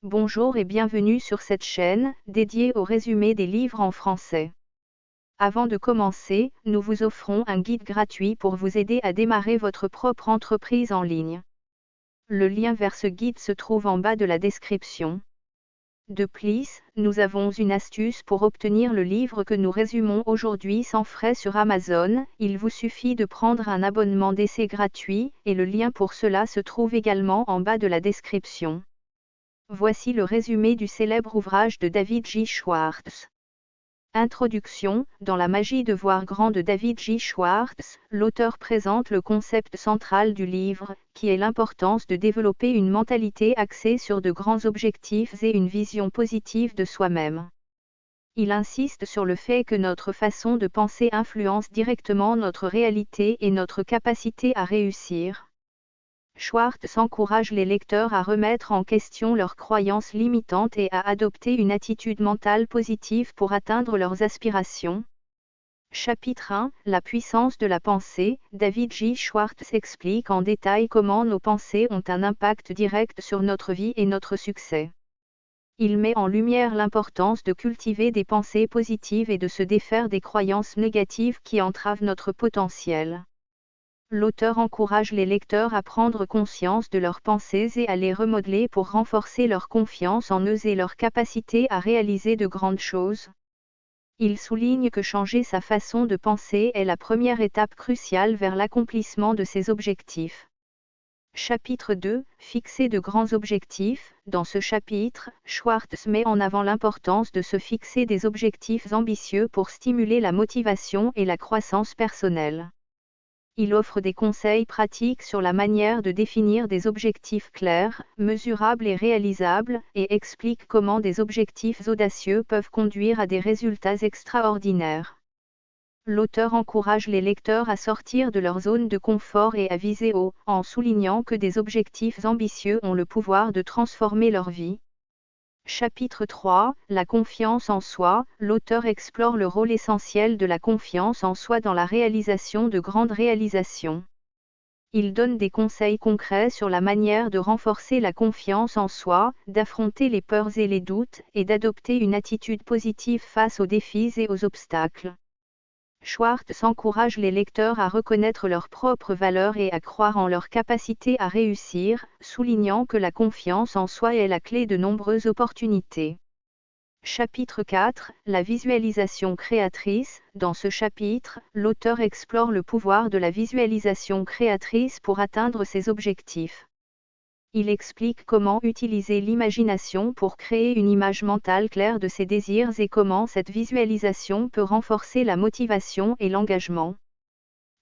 Bonjour et bienvenue sur cette chaîne, dédiée au résumé des livres en français. Avant de commencer, nous vous offrons un guide gratuit pour vous aider à démarrer votre propre entreprise en ligne. Le lien vers ce guide se trouve en bas de la description. De plus, nous avons une astuce pour obtenir le livre que nous résumons aujourd'hui sans frais sur Amazon. Il vous suffit de prendre un abonnement d'essai gratuit, et le lien pour cela se trouve également en bas de la description. Voici le résumé du célèbre ouvrage de David J. Schwartz. Introduction. Dans La magie de voir grand de David J. Schwartz, l'auteur présente le concept central du livre, qui est l'importance de développer une mentalité axée sur de grands objectifs et une vision positive de soi-même. Il insiste sur le fait que notre façon de penser influence directement notre réalité et notre capacité à réussir. Schwartz encourage les lecteurs à remettre en question leurs croyances limitantes et à adopter une attitude mentale positive pour atteindre leurs aspirations. Chapitre 1. La puissance de la pensée. David J. Schwartz explique en détail comment nos pensées ont un impact direct sur notre vie et notre succès. Il met en lumière l'importance de cultiver des pensées positives et de se défaire des croyances négatives qui entravent notre potentiel. L'auteur encourage les lecteurs à prendre conscience de leurs pensées et à les remodeler pour renforcer leur confiance en eux et leur capacité à réaliser de grandes choses. Il souligne que changer sa façon de penser est la première étape cruciale vers l'accomplissement de ses objectifs. Chapitre 2. Fixer de grands objectifs. Dans ce chapitre, Schwartz met en avant l'importance de se fixer des objectifs ambitieux pour stimuler la motivation et la croissance personnelle. Il offre des conseils pratiques sur la manière de définir des objectifs clairs, mesurables et réalisables, et explique comment des objectifs audacieux peuvent conduire à des résultats extraordinaires. L'auteur encourage les lecteurs à sortir de leur zone de confort et à viser haut, en soulignant que des objectifs ambitieux ont le pouvoir de transformer leur vie. Chapitre 3. La confiance en soi. L'auteur explore le rôle essentiel de la confiance en soi dans la réalisation de grandes réalisations. Il donne des conseils concrets sur la manière de renforcer la confiance en soi, d'affronter les peurs et les doutes, et d'adopter une attitude positive face aux défis et aux obstacles. Schwartz encourage les lecteurs à reconnaître leurs propres valeurs et à croire en leur capacité à réussir, soulignant que la confiance en soi est la clé de nombreuses opportunités. Chapitre 4. La visualisation créatrice. Dans ce chapitre, l'auteur explore le pouvoir de la visualisation créatrice pour atteindre ses objectifs. Il explique comment utiliser l'imagination pour créer une image mentale claire de ses désirs et comment cette visualisation peut renforcer la motivation et l'engagement.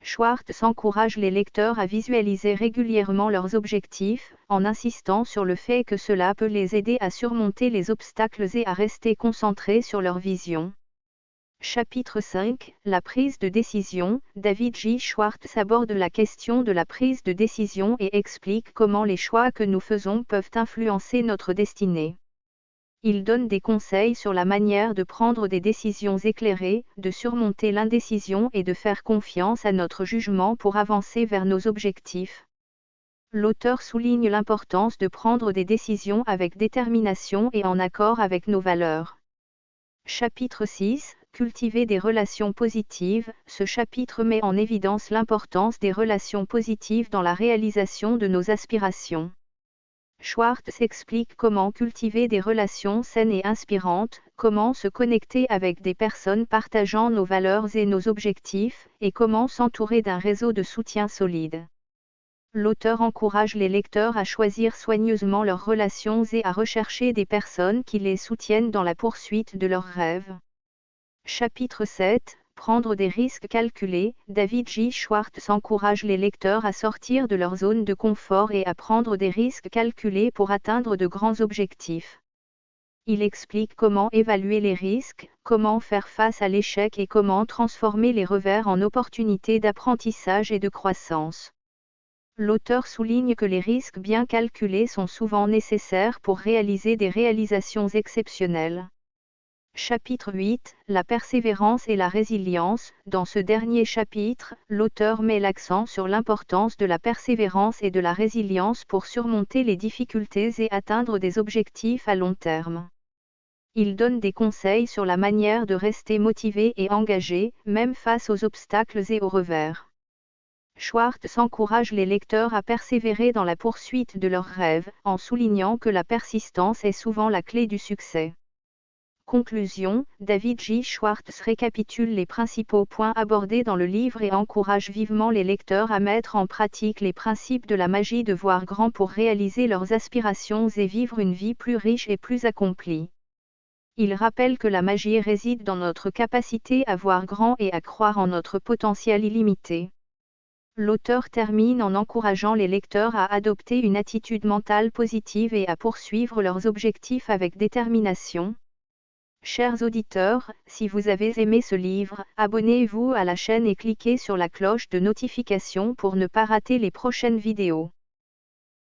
Schwartz encourage les lecteurs à visualiser régulièrement leurs objectifs, en insistant sur le fait que cela peut les aider à surmonter les obstacles et à rester concentrés sur leur vision. Chapitre 5. La prise de décision. David J. Schwartz aborde la question de la prise de décision et explique comment les choix que nous faisons peuvent influencer notre destinée. Il donne des conseils sur la manière de prendre des décisions éclairées, de surmonter l'indécision et de faire confiance à notre jugement pour avancer vers nos objectifs. L'auteur souligne l'importance de prendre des décisions avec détermination et en accord avec nos valeurs. Chapitre 6. Cultiver des relations positives. Ce chapitre met en évidence l'importance des relations positives dans la réalisation de nos aspirations. Schwartz explique comment cultiver des relations saines et inspirantes, comment se connecter avec des personnes partageant nos valeurs et nos objectifs, et comment s'entourer d'un réseau de soutien solide. L'auteur encourage les lecteurs à choisir soigneusement leurs relations et à rechercher des personnes qui les soutiennent dans la poursuite de leurs rêves. Chapitre 7. Prendre des risques calculés. David J. Schwartz encourage les lecteurs à sortir de leur zone de confort et à prendre des risques calculés pour atteindre de grands objectifs. Il explique comment évaluer les risques, comment faire face à l'échec et comment transformer les revers en opportunités d'apprentissage et de croissance. L'auteur souligne que les risques bien calculés sont souvent nécessaires pour réaliser des réalisations exceptionnelles. Chapitre 8, la persévérance et la résilience. Dans ce dernier chapitre, l'auteur met l'accent sur l'importance de la persévérance et de la résilience pour surmonter les difficultés et atteindre des objectifs à long terme. Il donne des conseils sur la manière de rester motivé et engagé, même face aux obstacles et aux revers. Schwartz encourage les lecteurs à persévérer dans la poursuite de leurs rêves, en soulignant que la persistance est souvent la clé du succès. Conclusion, David J. Schwartz récapitule les principaux points abordés dans le livre et encourage vivement les lecteurs à mettre en pratique les principes de la magie de voir grand pour réaliser leurs aspirations et vivre une vie plus riche et plus accomplie. Il rappelle que la magie réside dans notre capacité à voir grand et à croire en notre potentiel illimité. L'auteur termine en encourageant les lecteurs à adopter une attitude mentale positive et à poursuivre leurs objectifs avec détermination. Chers auditeurs, si vous avez aimé ce livre, abonnez-vous à la chaîne et cliquez sur la cloche de notification pour ne pas rater les prochaines vidéos.